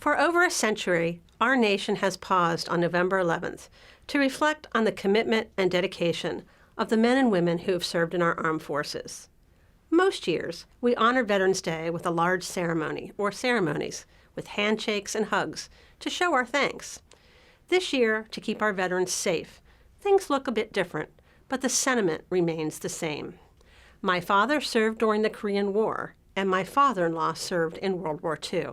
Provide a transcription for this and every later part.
For over a century, our nation has paused on November 11th to reflect on the commitment and dedication of the men and women who have served in our armed forces. Most years, we honor Veterans Day with a large ceremony or ceremonies with handshakes and hugs to show our thanks. This year, to keep our veterans safe, things look a bit different, but the sentiment remains the same. My father served during the Korean War, and my father-in-law served in World War II.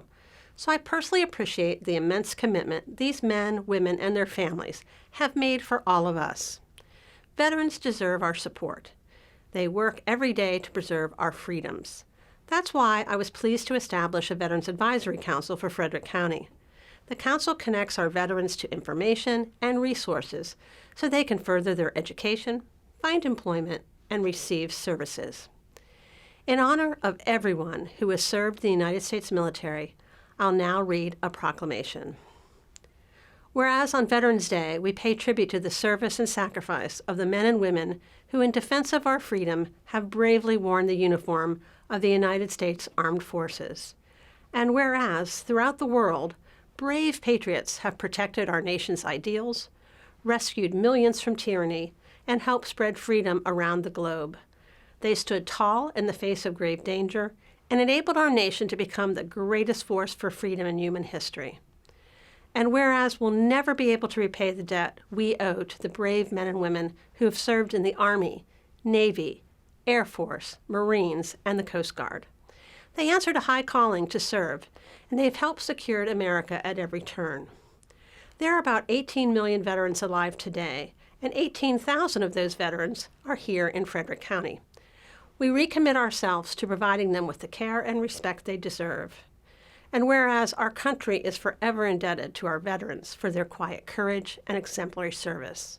So I personally appreciate the immense commitment these men, women, and their families have made for all of us. Veterans deserve our support. They work every day to preserve our freedoms. That's why I was pleased to establish a Veterans Advisory Council for Frederick County. The council connects our veterans to information and resources so they can further their education, find employment, and receive services. In honor of everyone who has served the United States military, I'll now read a proclamation. Whereas on Veterans Day, we pay tribute to the service and sacrifice of the men and women who, in defense of our freedom, have bravely worn the uniform of the United States Armed Forces. And whereas, throughout the world, brave patriots have protected our nation's ideals, rescued millions from tyranny, and helped spread freedom around the globe. They stood tall in the face of grave danger and enabled our nation to become the greatest force for freedom in human history. And whereas we'll never be able to repay the debt we owe to the brave men and women who have served in the Army, Navy, Air Force, Marines, and the Coast Guard. They answered a high calling to serve, and they've helped secure America at every turn. There are about 18 million veterans alive today, and 18,000 of those veterans are here in Frederick County. We recommit ourselves to providing them with the care and respect they deserve. And whereas our country is forever indebted to our veterans for their quiet courage and exemplary service.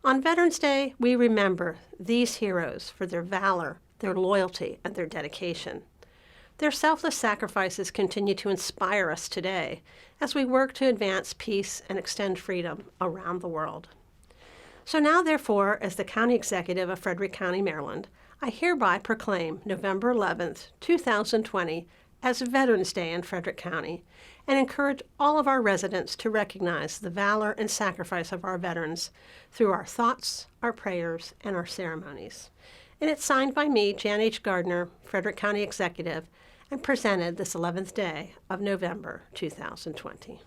On Veterans Day, we remember these heroes for their valor, their loyalty, and their dedication. Their selfless sacrifices continue to inspire us today as we work to advance peace and extend freedom around the world. So now, therefore, as the County Executive of Frederick County, Maryland, I hereby proclaim November 11th, 2020 as Veterans Day in Frederick County and encourage all of our residents to recognize the valor and sacrifice of our veterans through our thoughts, our prayers, and our ceremonies. And it's signed by me, Jan H. Gardner, Frederick County Executive, and presented this 11th day of November 2020.